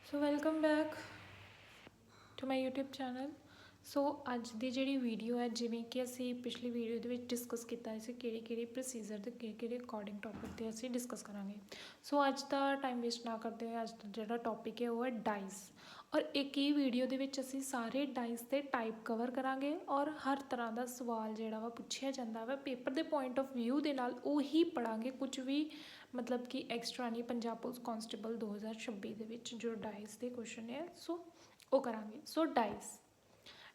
So welcome back to my YouTube channel. So अज की जी वीडियो है जिमें कि असी पिछली वीडियो डिस्कस किया कि प्रोसीजर के कि अकॉर्डिंग टॉपिक पर असी डिस्कस करा। सो अज का टाइम वेस्ट ना करते हुए अज जो टॉपिक है वो है डाइस। और एक ही वीडियो के असी सारे डाइस के टाइप कवर करा और हर तरह का सवाल जोड़ा वा पूछया जाता वा पेपर के पॉइंट ऑफ व्यू के नाल उही पढ़ा कुछ भी मतलब कि एक्सट्रा नहीं। पंजाब पुलिस कांस्टेबल 2026 जो डाइस के क्वेश्चन है सो वो करा। सो डाइस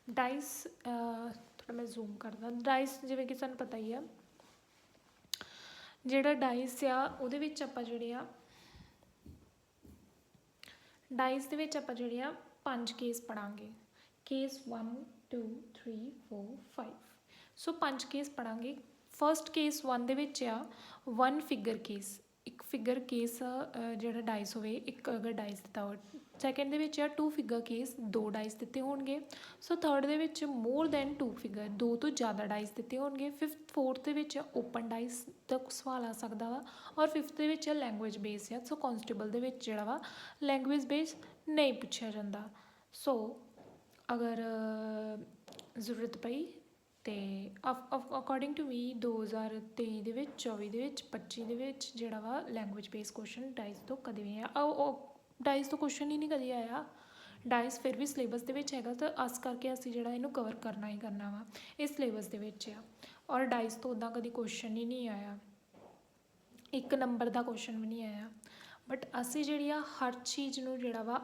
डाइस थोड़ा मैं जूम करदा। डाइस जिवें कि सानूं पता ही है जिहड़ा डाइस आ उहदे विच आपां जिहड़े आ डाइस दे विच आपां जिहड़े आ 5 केस पढ़ांगे। केस 1 2 3 4 5। सो 5 केस पढ़ांगे। फर्स्ट केस 1 दे विच आ 1 फिगर केस। एक फिगर केस जिहड़ा डाइस होवे एक अगर डाइस दिता हो। सैकेंड दे विच आ 2 फिगर केस 2 डाइस दिते होणगे। सो थर्ड दे विच मोर दैन 2 फिगर 2 तो ज़्यादा डाइस दिते होणगे। फिफ्थ फोर्थ दे विच ओपन डाइस दा सवाल आ सकदा वा। और फिफ्थ दे विच लैंगुएज बेस आ। सो कांस्टेबल दे विच जिहड़ा वा लैंगुएज बेस नहीं पूछया जाता। सो अगर जरूरत पई तो अकॉर्डिंग टू मी 2023 ਦੇ ਵਿੱਚ 24 ਦੇ ਵਿੱਚ 25 ਦੇ ਵਿੱਚ ਜਿਹੜਾ ਵਾ लैंगुएज बेस क्वेश्चन डाइस तो कदे भी आया। डाइस तो क्वेश्चन ही नहीं कभी आया। डाइस फिर भी सिलेबस ਦੇ ਵਿੱਚ ਹੈਗਾ ਤਾਂ ਅਸ ਕਰਕੇ ਅਸੀਂ ਜਿਹੜਾ ਇਹਨੂੰ ਕਵਰ ਕਰਨਾ ਹੀ ਕਰਨਾ ਵਾ। ਇਹ ਸਿਲੇਬਸ ਦੇ ਵਿੱਚ ਆ ਔਰ डाइस ਤੋਂ ਉੱਦਾਂ ਕਦੀ क्वेश्चन ही नहीं आया। एक नंबर का क्वेश्चन भी नहीं आया। बट असी जी हर चीज़ ਨੂੰ ਜਿਹੜਾ ਵਾ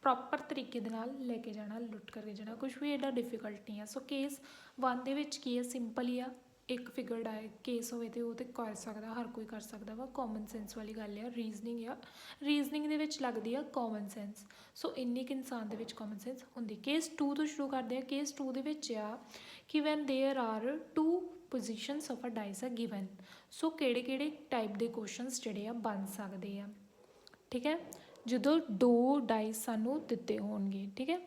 प्रॉपर तरीके दे नाल लेके जाना लुट करके जाना कुछ भी एडा डिफिकल्ट नहीं है। सो केस 1 दे विच की है सिंपल ही आ एक फिगर डाय केस होवे ते वो ते कर सकदा हर कोई कर सकदा वा। कॉमन सेंस वाली गल है रीजनिंग आ रीजनिंग दे विच लगदी आ कॉमन सेंस। सो इन्नी क इंसान दे विच कॉमन सेंस हुंदी। केस 2 तो शुरू करते हैं। केस 2 दे विच आ कि when there are 2 positions of a dice आ गिवन। सो किहड़े टाइप के क्वेश्चनस जिहड़े आ बन सकदे आ। ठीक है ਜਦੋਂ 2 डाइस सानू दिते होणगे। ठीक है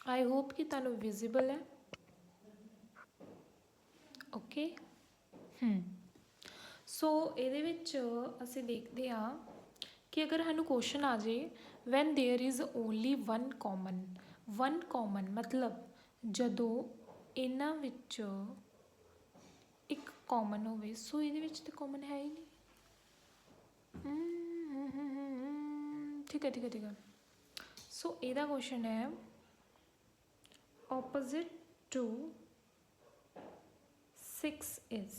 आई होप कि तुहानू विजिबल है। ओके सो ਇਹਦੇ ਵਿੱਚ ਅਸੀਂ देखते हाँ कि अगर सानू क्वेश्चन आ जाए when there is only one common मतलब ਜਦੋਂ ਇਹਨਾਂ ਵਿੱਚ एक कॉमन होवे। सो ਇਹਦੇ ਵਿੱਚ तो कॉमन है ही नहीं। ठीक है सो ਇਹਦਾ क्वेश्चन है ऑपोजिट टू 6 इज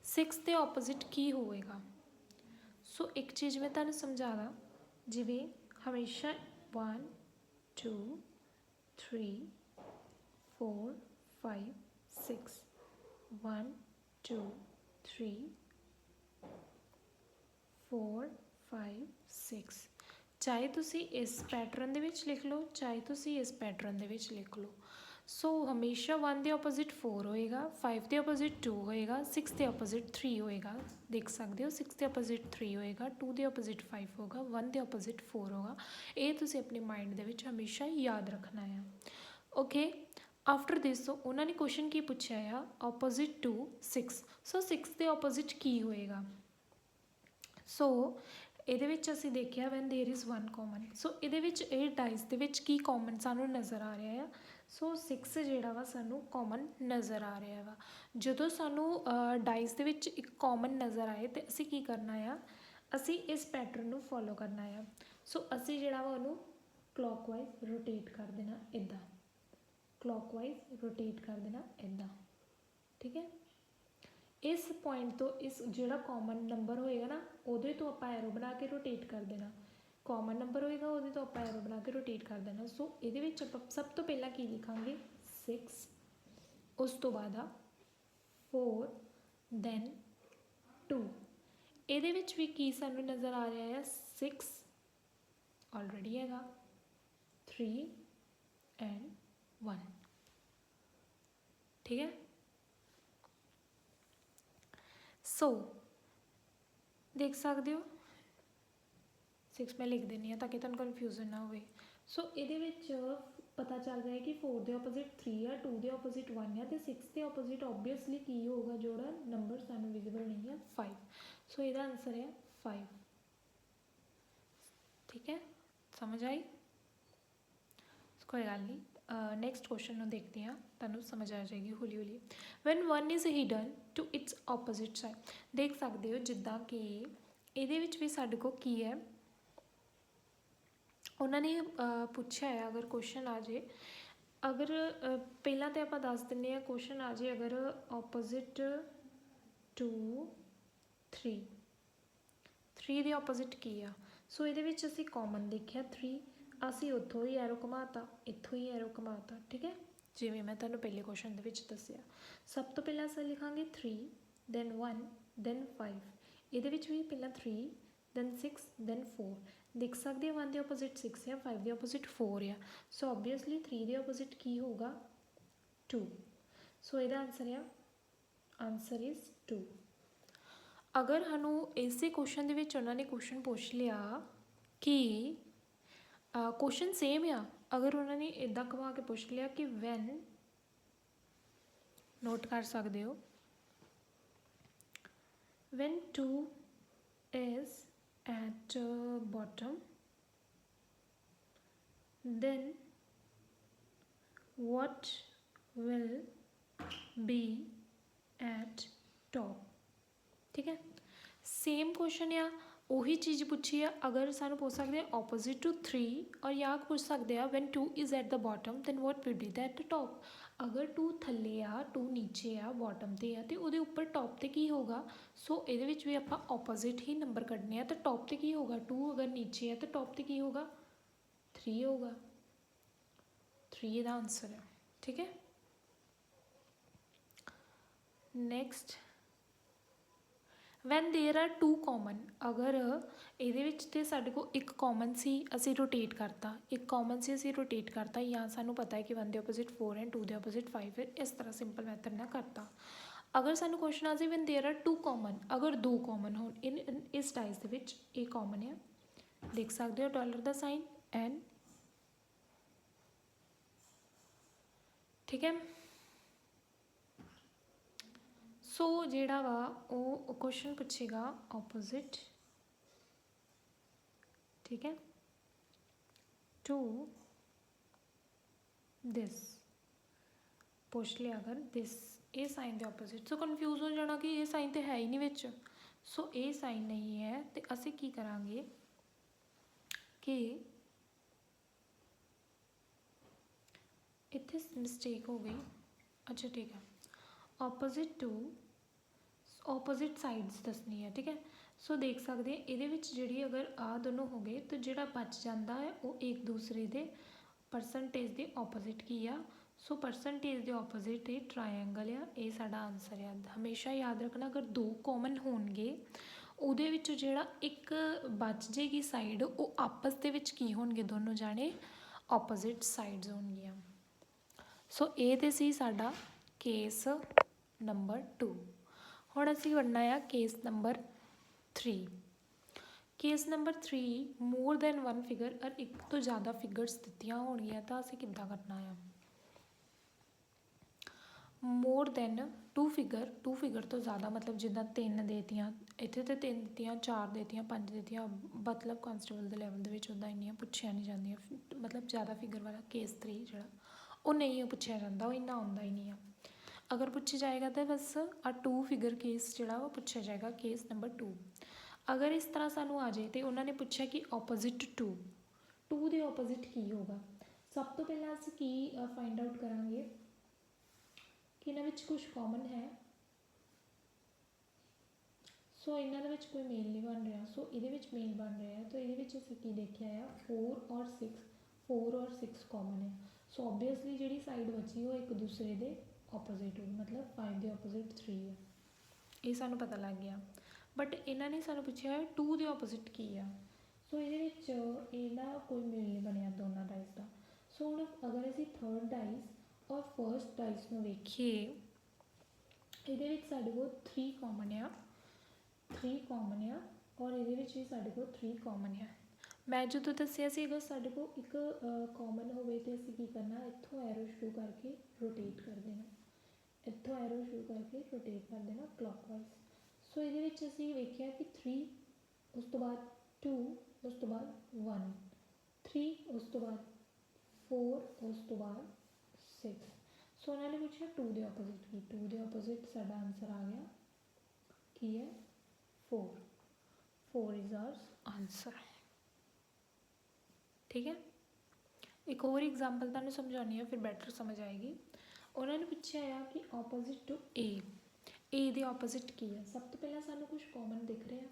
6 के ऑपोजिट की होएगा। सो एक चीज़ मैं तुहानू समझा दा जिवें हमेशा 1 2 3 4 5 6 1 2 3 4 5 6 चाहे तुसी इस पैटर्न दे विच लिख लो चाहे तुसी इस पैटर्न दे विच लिख लो। सो हमेशा 1 के ऑपोजिट 4 होएगा 5 के ऑपोजिट 2 होएगा 6 के ऑपोजिट 3 होएगा। देख सकते हो 6 के ऑपोजिट 3 होएगा 2 के ऑपोजिट 5 होगा 1 के ऑपोजिट 4 होगा। ये तुसी अपने माइंड दे विच हमेशा याद रखना है। ओके आफ्टर दिस उन्होंने क्वेश्चन की पूछा है ऑपोजिट टू 6। सो 6 के ऑपोजिट की होएगा। सो ਇਹਦੇ ਵਿੱਚ ਅਸੀਂ ਦੇਖਿਆ ਵੈਨ ਦੇयर इज़ वन कॉमन। सो ਇਹਦੇ ਵਿੱਚ ਇਹ ਡਾਈਸ ਦੇ ਵਿੱਚ ਕੀ ਕੌਮਨ ਸਾਨੂੰ ਨਜ਼ਰ ਆ ਰਿਹਾ ਆ। ਸੋ 6 ਜਿਹੜਾ ਵਾ ਸਾਨੂੰ ਕੌਮਨ ਨਜ਼ਰ ਆ ਰਿਹਾ ਵਾ। ਜਦੋਂ ਸਾਨੂੰ ਡਾਈਸ ਦੇ ਵਿੱਚ ਇੱਕ ਕੌਮਨ ਨਜ਼ਰ ਆਏ ਤੇ ਅਸੀਂ ਕੀ ਕਰਨਾ ਆ ਅਸੀਂ ਇਸ ਪੈਟਰਨ ਨੂੰ ਫੋਲੋ ਕਰਨਾ ਆ। ਸੋ ਅਸੀਂ ਜਿਹੜਾ ਵਾ ਉਹਨੂੰ ਕਲੌਕਵਾਈਜ਼ ਰੋਟੇਟ ਕਰ ਦੇਣਾ ਇੱਦਾਂ ਕਲੌਕਵਾਈਜ਼ ਰੋਟੇਟ ਕਰ ਦੇਣਾ ਇੱਦਾਂ। ठीक है इस पॉइंट तो इस जोड़ा कॉमन नंबर होएगा ना उहदे तो आप एरो बना के रोटेट कर देना। कॉमन नंबर होएगा उहदे तो आप एरो बना के रोटेट कर देना। सो ये सब तो पहला की लिखांगे 6 उस तो बाद 4 दैन 2। ये भी की सानू नज़र आ रहा है 6 ऑलरेडी है 3 एंड 1। ठीक है सो देख सकते हो 6 मैं लिख देनी है ताकि तुहानू कन्फ्यूजन ना हो। सो ये पता चल रहा है कि 4 के ऑपोजिट 3 है 2 के ऑपोजिट 1 है तो 6 के ऑपोजिट ऑबवियसली की होगा जोड़ा नंबर सानू विजिबल नहीं है 5। सो इसका आंसर है 5। ठीक है, समझ आई? कोई गल नहीं, नैक्सट क्वेश्चन ਨੂੰ देखते हैं, तुहानूं समझ आ जाएगी हौली हौली। When one is hidden to its opposite side, देख सकते हो जिद्दां कि ਇਹਦੇ ਵਿੱਚ भी साडे कोल की है, उन्होंने पूछा है अगर क्वेश्चन आ जाए, अगर पहला तो आप दस दिंने हैं क्वेश्चन आ जाए अगर ऑपोजिट 2 3 3 ਦੇ ऑपोजिट की आ, सो ये असी कॉमन देखिया 3, असी उतों ही एरो घुमाता, इतों ही एरो घुमाता, ठीक है, जिवें मैं तुहानूं पहले क्वेश्चन दे विच दस्सिया। सब तो पहला असीं लिखांगे 3 दैन 1 दैन 5, ये भी पहला 3 दैन 6 दैन 4, देख सकते हैं 1 के ऑपोजिट 6 है, 5 के ऑपोजिट 4 है, सो ऑबवियसली 3 के ऑपोजिट की होगा 2, सो यदा आंसर है, आंसर इज़ 2। अगर सानू इसे क्वेश्चन दे विच उन्होंने क्वेश्चन पूछ लिया कि क्वेश्चन सेम आ, अगर उन्होंने इदा घुमा के पूछ लिया कि वैन, नोट कर सकते हो, when 2 is at bottom then what will be at top, ठीक है, सेम क्वेश्चन आ, वही चीज़ पूछी है, अगर सानू पूछ सकते हैं ऑपोजिट टू 3 और या पूछ सकते हैं when 2 is at the bottom then what will be the at the top, अगर 2 थले आ 2 नीचे आ बॉटम ते आ तो वो उपर टॉप ते की होगा, सो ये भी आप ऑपोजिट ही नंबर कढ़ने हैं, तो टॉप ते की होगा 2, अगर नीचे है तो टॉप ते की होगा 3 होगा, 3 का आंसर है, ठीक है। Next when there are 2 common, अगर ये साढ़े को एक कॉमन सी असी रोटेट करता, एक कॉमन से असी रोटेट करता, या सानू पता है कि 1 के ऑपोजिट 4 है, 2 के ऑपोजिट 5 है, इस तरह सिंपल मैथड ना करता। अगर सानू क्वेश्चन आ जाए वैन देयर आर 2 कॉमन, अगर 2 कॉमन हो इस डाइस दे विच, ये कॉमन है, देख सकते हो डॉलर का साइन एन, ठीक है, सो जिहड़ा वा वो क्वेश्चन पूछेगा ऑपोजिट, ठीक है, टू दिस पूछ लिया अगर दिस, ये साइन के ऑपोजिट, सो कन्फ्यूज हो जाना कि ये साइन तो है ही नहीं विच, सो ये साइन नहीं है, तो असी की करांगे कि इत्थे मिसटेक हो गई, अच्छा ठीक है, ऑपोजिट टू ऑपोजिट साइड्स दसनी है, ठीक है, सो देख सकते हैं ये जी अगर आ दोनों हो गए तो जोड़ा बच जाता है वो एक दूसरे के परसेंटेज के ऑपोजिट की आ, सो परसेंटेज के ऑपोजिट ये ट्रायंगल आ, ये साडा आंसर है। हमेशा याद रखना अगर 2 कॉमन होणगे उहदे विच जिहड़ा एक बच जाएगी साइड वो आपस दे विच की होणगे, दोनों जाने ऑपोजिट साइड्स होणगियां, सो ये ते सी साडा केस नंबर 2। हुण असीं पढ़ना है case number 3। Case number 3 more than 1 figure और एक तो ज़्यादा फिगर्स दित्तियां होणगियां तो असीं किद्दां करना है, मोर दैन 2 फिगर तो ज़्यादा मतलब जिद्दां 3 देतियां, इत्थे तो 3 दित्तियां, 4 देतियां, 5 देतियां, मतलब कांस्टेबल के लैवल दे विच उदां इन्नियां पुछियां नहीं जांदियां, मतलब ज़्यादा फिगर वाला केस 3 जिहड़ा वो नहीं पुछया जांदा, वो इन्ना आउंदा ही नहीं है, अगर पूछा जाएगा तो बस 2 फिगर केस जो वो पूछा जाएगा केस नंबर 2। अगर इस तरह सानू आ जाए तो उन्होंने पूछा कि ऑपोजिट 2 के ऑपोजिट की होगा, सब तो पहला असीं की फाइंड आउट करांगे कि इन्हां विच कुछ कॉमन है, सो इन्हां दे विच कोई मेल नहीं बन रहा, सो ये मेल बन रहा है, तो ये असीं की देखिया है 4 और 6 कॉमन है, सो ऑबवियसली जी साइड बची वो एक दूसरे के ऑपोजिट होगी, मतलब 5 के ऑपोजिट 3 है, ये सानू पता लग गया। बट इन्होंने सानू पूछा है 2 के ऑपोजिट की आ, सो ये कोई मेल नहीं बनया दोनों डाइस का, सो हम अगर असीं थर्ड डाइस और फर्स्ट डाइस में वेखिए ये साढ़े को 3 कॉमन आ, 3 कॉमन आ और ये भी साढ़े को 3 कॉमन है। मैं जो दसिया सी अगर साढ़े को एक कॉमन होवे तो असीं की करना, इत्थों एरो शुरू करके रोटेट कर देना, इत्थों एरो शुरू करके रोटेट कर देना क्लॉकवाइज, सो ये असीं वेखिया कि 3 उस तो बाद 2 उस तो बाद 1 3 उस तो बाद 4 उस तो बाद 6 सो उन्होंने पूछा 2 के ऑपोजिट की 2 के ऑपोजिट साडा आंसर आ गया की है 4 4 इज आवर आंसर। ठीक है, एक और एग्जाम्पल तुहानूं समझानी है फिर बैटर समझ आएगी। उन्होंने पूछा है कि ऑपोजिट टू ए दे ऑपोजिट की है। सब तो पहला सानू कुछ कॉमन दिख रहा है,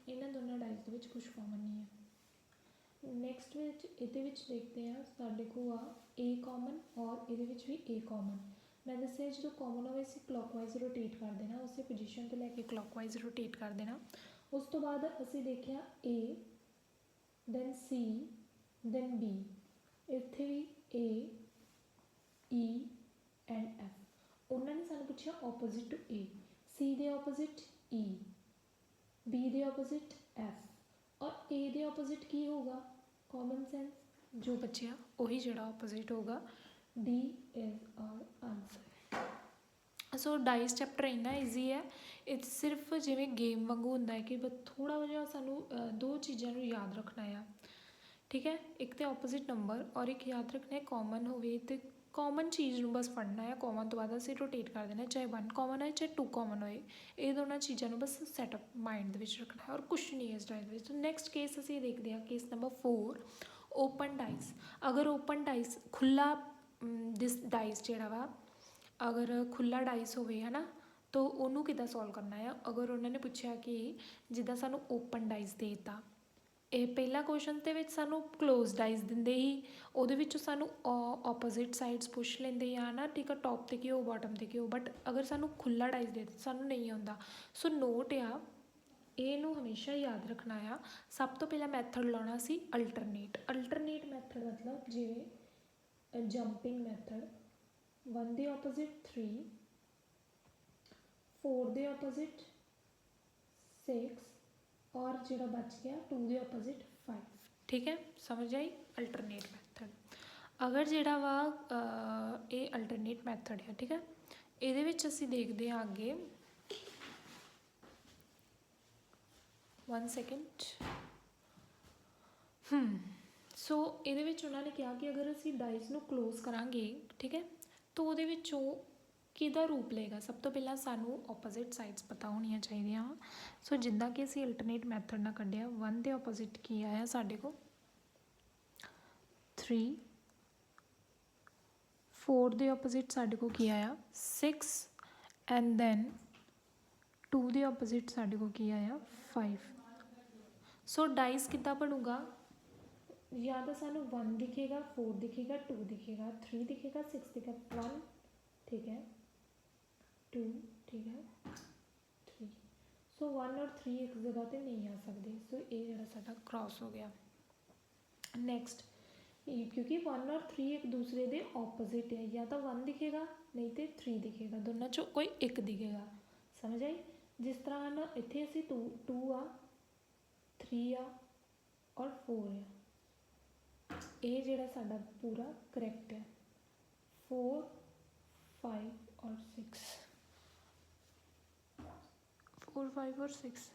इन्होंने दोनों डाइस के विच कुछ कॉमन नहीं है। नैक्सट ये देखते हैं साढ़े को आ ए कॉमन और ये भी ए कॉमन। मैं दसिया जो कॉमन हो इसे क्लॉकवाइज रोटेट कर देना, उस पोजीशन तो लैके क्लॉकवाइज रोटेट कर देना। उस तो बाद असी देखिया A then C then B, इत्थे भी ए ई एंड एफ। उन्होंने सानू पूछा ऑपोजिट टू ए, सी दे ऑपोजिट ई, बी दे ऑपोजिट एफ और ए दे ऑपोजिट की होगा कॉमन सेंस जो बचिया वही जो ऑपोजिट होगा D is our answer. So dice chapter इन्ना ईजी है, इट्स सिर्फ जिमें गेम वांगू होंदा है कि थोड़ा जिहा सानू दो चीज़ों को याद रखना है। ठीक है, एक तो ऑपोजिट नंबर और एक याद रखना है कॉमन होवे तो कॉमन चीज़ में बस पढ़ना है, कॉमन तो बाद असीं रोटेट कर देना, चाहे 1 कॉमन है चाहे 2 कॉमन होए, ये दोनों चीज़ों को बस सैटअप माइंड में रखना है और कुछ नहीं है इस डाइस में। तो नैक्सट केस असीं देखते हैं केस नंबर 4 ओपन डाइस। अगर ओपन डाइस खुला दिस डाइस जिहड़ा वा अगर खुला डाइस होवे है ना तो उन्होंने किद्दां सॉल्व करना है। अगर उन्होंने पूछा कि जिद्दां सानू ओपन डाइस देता, ये पहला क्वेश्चन ते विच सानू क्लोज डाइस दिंदे ही, उहदे विचों सानू ऑपोजिट साइड्स पुछ लेंदे या ना। ठीक है, टॉप ते की हो बॉटम ते की हो, बट अगर सानू खुला डाइस दे सानू नहीं आउंदा। सो नोट आ इनू हमेशा याद रखना आ। सब तो पहला मैथड लाना सी अल्टरनेट। अल्टरनेट मैथड मतलब जिवें जंपिंग मैथड 1 दे ऑपोजिट 3, 4 दे ऑपोजिट 6 और जो बच गया 2 दे ऑपोजिट 5। ठीक है, समझ आई अल्टरनेट मैथड। अगर जोड़ा वा ये अल्टरनेट मैथड है, ठीक है, ये असी देखते हैं आगे 1 सेकेंड। सो ये उन्होंने कहा कि अगर असी डाइस को क्लोज करांगे, ठीक है, तो वो किहदा रूप लेगा। सब तो पहला सानू ऑपोजिट साइड्स पता होनी चाहिए। सो जिद्दां कि असी अल्टरनेट मैथड ना कढ़िया 1 के ऑपोजिट की आया साढ़े को 3, 4 के ऑपोजिट साढ़े को की आया 6 एंड दैन 2 के ऑपोजिट साढ़े को की आया 5। सो डाइस किद्दां बनूगा, या तो सानू 1 दिखेगा, 4 दिखेगा, 2 दिखेगा, 3 दिखेगा, 6 दिखेगा, 1 ठीक है, 2 ठीक है, 3। सो 1 और 3 एक जगह पर नहीं आ सकते। सो ये जो साडा क्रॉस हो गया। नैक्सट क्योंकि 1 और 3 एक दूसरे के ऑपोजिट है, या तो 1 दिखेगा नहीं तो 3 दिखेगा, दोनों चो कोई एक दिखेगा। समझ आई? जिस तरह ना इत्थे असी 2 आ 3 आ और 4 है, ये जोड़ा साडा पूरा करैक्ट है। 4 5 और 6 4 5 और 6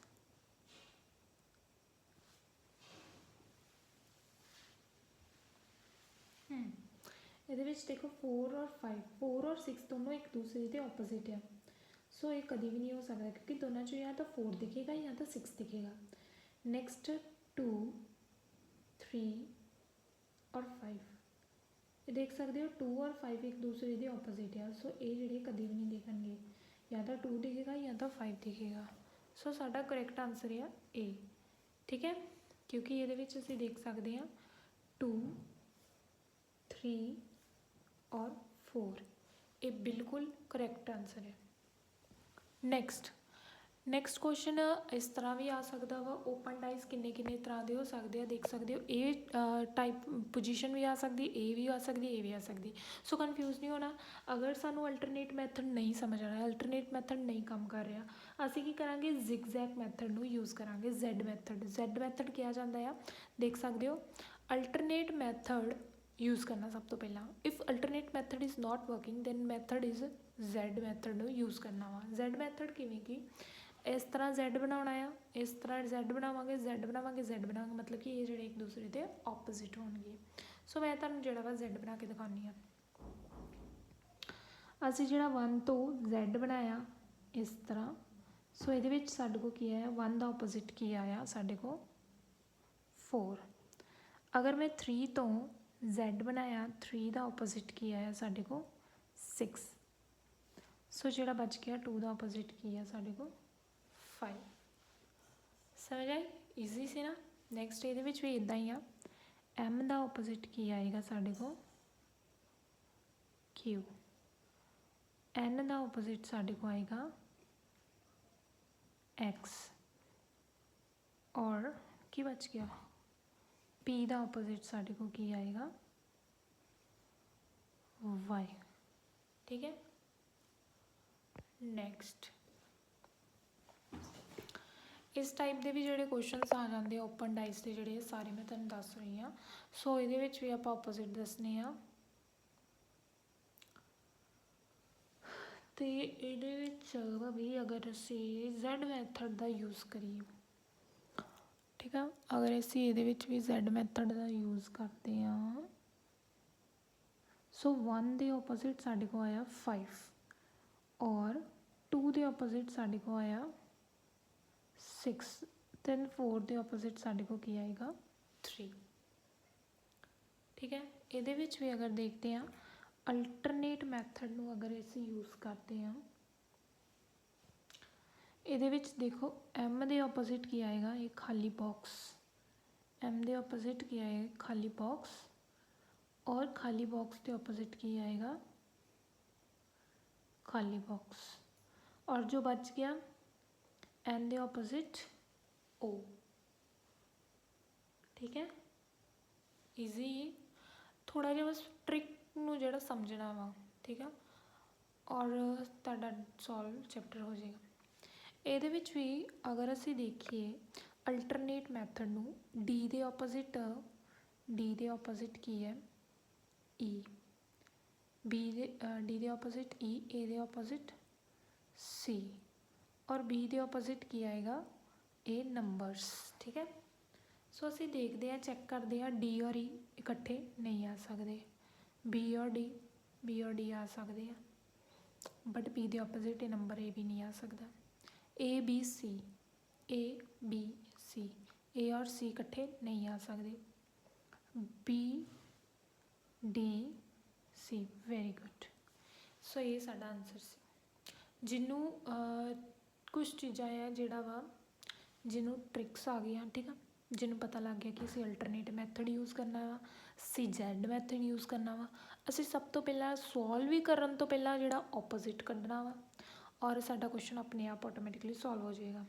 ये देखो 4 और 5 4 और 6 दोनों एक दूसरे के ऑपोजिट है। सो ये कभी भी नहीं हो सकता क्योंकि दोनों चो या तो 4 दिखेगा या तो 6 दिखेगा। नैक्सट 2 3 और 5 ये देख सकते हो 2 और 5 एक दूसरे के ऑपोजिट है। सो ये जोड़े कभी भी नहीं दिखणगे, या तो 2 दिखेगा या तो 5 दिखेगा। सो साडा करैक्ट आंसर है ए। ठीक है, क्योंकि ये असीं देख सकते हैं 2 3 और 4 ये बिल्कुल करैक्ट आंसर है। नैक्सट क्वेश्चन इस तरह भी आ सकता वा, ओपन डाइस किन्ने तरह के हो सकते हैं, देख सकते हो ए टाइप पोजीशन भी आ सकती, ए भी आ सकती, ए भी आ सकती। सो कन्फ्यूज़ नहीं होना। अगर सानू अल्टरनेट मैथड नहीं समझ आ रहा, अल्टरनेट मैथड नहीं काम कर रहा, असीं की करांगे जिगजैग मैथड नू यूज़ करांगे। जैड मैथड किया जाता है, देख सकते हो अल्टरनेट मैथड यूज़ करना सब तो पहला। If alternate method is not working then method is Z method use करना वा। जैड मैथड किवें कि इस तरह Z बनाना आ, इस तरह Z बनावांगे, Z बनावांगे, Z बनावांगे, मतलब कि ये जोड़े एक दूसरे के ऑपोजिट होणगे। सो मैं तुहानूं जिहड़ा वा Z बना के दिखानी आ। असीं जिहड़ा 1 तो Z बनाया इस तरह, सो ये साडे को की आया 1 का ऑपोजिट की आया साडे को 4। अगर मैं 3 तो Z बनाया 3 का ऑपोजिट की आया साडे को 6। सो जिहड़ा बच गया 2 का ऑपोजिट की है साडे को 5। समझ आई? ईजी से ना। नैक्सट ये भी इदा ही आ, M का ऑपोजिट की आएगा साडे को Q, N का ऑपोजिट साडे को आएगा X, और की बच गया P का ऑपोजिट साडे को की आएगा Y। ठीक है। नैक्सट इस टाइप के भी जोड़े क्वेश्चनस आ जाते हैं ओपन डाइस के जोड़े सारे मैं तुहानूं दस रही हाँ। सो ये भी आप ऑपोजिट दसने आ, तो ये भी अगर असी Z मैथड का यूज़ करिए, ठीक है, अगर असी ये भी Z मैथड का यूज़ करते हैं, सो 1 के ऑपोजिट साडे को आया 5 और 2 के ऑपोजिट साडे को आया 6, then 4 के ऑपोजिट साडे को की आएगा 3। ठीक है। ये भी अगर देखते हैं अल्टरनेट मैथड में अगर इसे यूज़ करते हैं, ये देखो M के ऑपोजिट की आएगा एक खाली बॉक्स, M के ऑपोजिट की आएगा खाली बॉक्स, और खाली बॉक्स के ऑपोजिट की आएगा खाली बॉक्स, और जो बच गया N के ऑपोजिट O। ठीक है, ईजी, थोड़ा जिहा बस ट्रिक नूं जिहड़ा समझना वा। ठीक है, और तुहाडा सॉल्व चैप्टर हो जाएगा। ये भी अगर असी देखिए अल्टरनेट मैथड नूं, D के ऑपोजिट की है E, D के ऑपोजिट E, A के ऑपोजिट C, और B के ऑपोजिट की आएगा A नंबरस। ठीक है। सो असी देखते हैं, चैक करते हैं D और E इकट्ठे नहीं आ सकते, B और D आ सकते हैं, बट B के ऑपोजिट नंबर A भी नहीं आ सकता। A B C A और C इकट्ठे नहीं आ सकते, B D C, very good. So ये साडा आंसर से। जिन्हों कुछ चीज़ा है जिहड़ा वा जिन्हों ट्रिक्स आ गई। ठीक है, जिन्हों पता लग गया कि असी अल्टरनेट मैथड यूज़ करना वा, असी Z मैथड यूज़ करना वा, असी सब तो पहला सॉल्व भी करन तो पहला जिहड़ा ऑपोजिट कढ़ना वा, और साडा क्वेश्चन अपने आप ऑटोमैटिकली सॉल्व हो जाएगा।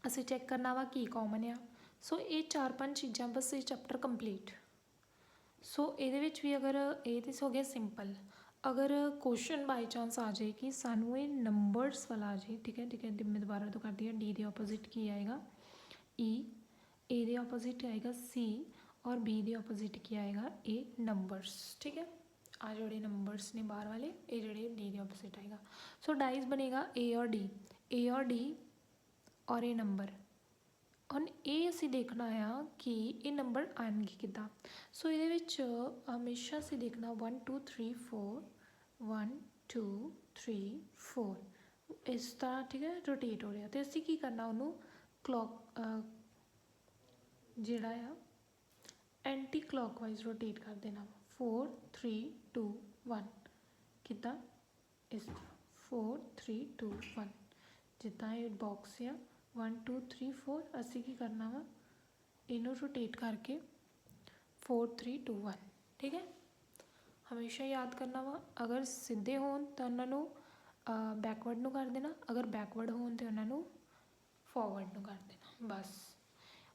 असी चैक करना वा की कॉमन आ। सो ये 4-5 चीज़ां बस ये चैप्टर कंप्लीट। सो ये भी अगर ये तो हो गया सिंपल, अगर क्वेश्चन बाई चांस आ जाए कि सानू ये नंबर्स वाला आ जाए, ठीक है, मैं दोबारा तो कर दी D के ऑपोजिट की आएगा E, A के ऑपोजिट आएगा C, और B के ऑपोजिट की आएगा A नंबर्स। ठीक है, आ जोड़े नंबर्स ने बाहर वाले, ये जोड़े D के ऑपोजिट आएगा। सो डाइस बनेगा A और D और A नंबर। ਹੁਣ ਇਹ ਅਸੀਂ देखना है कि ये नंबर आएंगे किदा। सो ये हमेशा से देखना 1 2 3 4 1 2 3 4 इस तरह। ठीक है, रोटेट हो रहा, तो असी की करना उन्होंने क्लॉक जिहड़ा आ एंटी क्लॉकवाइज रोटेट कर देना 4 3 2 1 किदा इस तरह 4 3 2 1 जिदा ये बॉक्स आ 1 2 3 4 असी की करना वा इनू रोटेट करके 4 3 2 1। ठीक है, हमेशा याद करना वा, अगर सीधे होन तो उन्होंने बैकवर्ड नू कर देना, अगर बैकवर्ड होन तो उन्होंने फॉरवर्ड नू कर देना बस।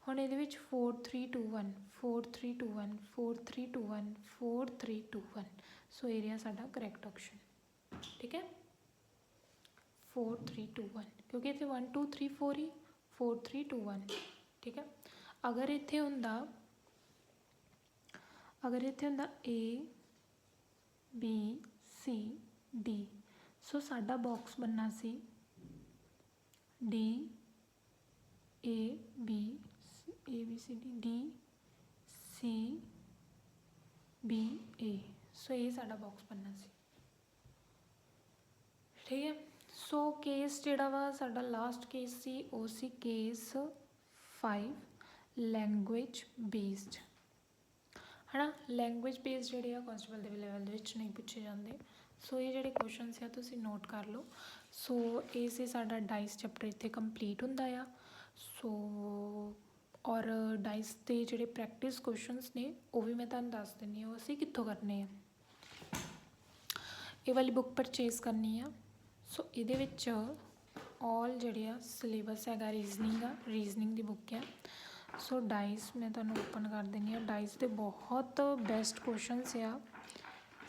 हुण ये 4 3 2 1 4 3 2 1 4 3 2 1 4 3 2 1। सो एरिया साडा करैक्ट ऑप्शन। ठीक है, 4 3 2 1, क्योंकि इतने 1 2 3 4 ही 4 3 2 1। ठीक है, अगर इतने होंदा A B C D, सो साडा बॉक्स बनना सी D A B C D D C B A। सो ये साडा बॉक्स बनना सी, ठीक है। सो केस जिहड़ा वा साडा लास्ट केस सी वो सी केस 5 लैंगुएज बेस्ड, है ना। लैंगुएज बेस्ड जिहड़े आ कांस्टेबल दे लेवल दे विच नहीं पूछे जाते। सो ये जिहड़े क्वेश्चन आ तुसीं नोट कर लो। सो ये से साडा डाइस चैप्टर इत्थे कंप्लीट हुंदा आ। सो और डाइस के जिहड़े प्रैक्टिस क्वेश्चनस ने वो भी मैं तुहानूं दस दिंदी हूँ असीं कित्थों करने आ। ये वाली बुक परचेज करनी आ। सो ये विच ऑल जिहड़े आ सिलेबस हैगा रीजनिंग की बुक है। सो डाइस मैं तुहानूं ओपन कर देनी आ। डाइस के बहुत बेस्ट क्वेश्चनस आ,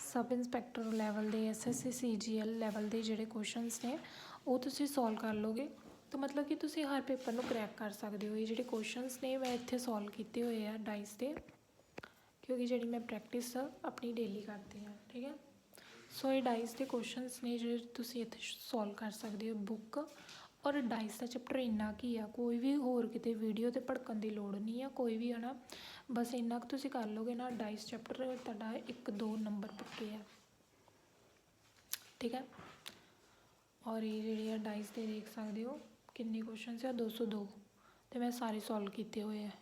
सब इंस्पैक्टर लैवल के SSC CGL लैवल के जिहड़े क्वेश्चनस ने वो तुसीं सॉल्व कर लोगे तो मतलब कि तुसीं हर पेपर नूं क्रैक कर सकते हो। ये जिहड़े क्वेश्चनस ने मैं इत्थे सॉल्व किए हुए आ डाइस के, क्योंकि जिहड़ी मैं प्रैक्टिस अपनी डेली करती हाँ, ठीक है। सो ये डाइस के क्वेश्चनस ने जो तुसीं इत्थे सॉल्व कर सकते हो बुक। और डाइस का चैप्टर इन्ना की आ, कोई भी होर किते वीडियो ते भड़कन की लोड़ नहीं है कोई भी, है ना। बस इन्ना कुछ तुसीं कर लोगे ना, डाइस चैप्टर तुहाडा 1-2 नंबर पक्के है, ठीक है। और ये जिहड़ी आ डाइस के देख सकते हो किन्ने क्वेश्चन है 202, तो मैं सारे सॉल्व किए हुए हैं।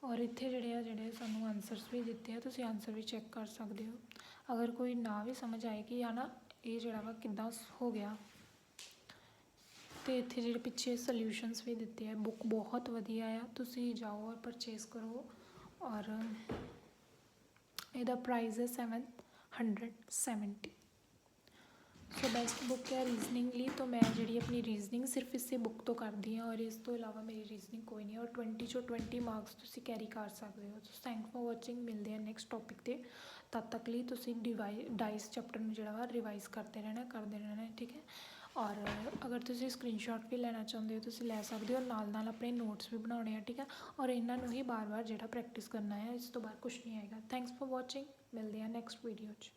और इत्थे जिहड़े सानूं आंसरस भी दिते हैं, तुसीं आंसर भी चैक कर सकते हो। अगर कोई ना भी समझ आए कि है ना ये जिहड़ा वा किद्दां हो गया, तो इत्थे जिहड़े पिछे सल्यूशनस भी दिते हैं। बुक बहुत वधिया आ, तुसीं जाओ और परचेज करो। और इहदा प्राइस है 770। सो बेस्ट बुक है रीजनिंग लिए। तो मैं जी अपनी रीजनिंग सिर्फ इसे बुक तो करती हाँ, और इस तो इलावा मेरी रीजनिंग कोई नहीं। और 20 चों 20 मार्क्स तुसीं कैरी कर सकते हो। सो थैंक फॉर वॉचिंग, मिलते हैं नैक्सट टॉपिक ते। तद तक लिए तुसीं डाइस चैप्टर में जिहड़ा वा रिवाइज करते रहना, ठीक है। और अगर तुसीं स्क्रीनशॉट भी लेना चाहते हो तुसीं लै सकते हो, और नाल अपने नोट्स भी बनाने हैं, ठीक है। और इन्हां नूं ही बार बार जिहड़ा प्रैक्टिस करना है, इस तो बाहर कुछ नहीं आएगा। थैंक्स फॉर वॉचिंग, मिलते हैं नैक्सट वीडियो च।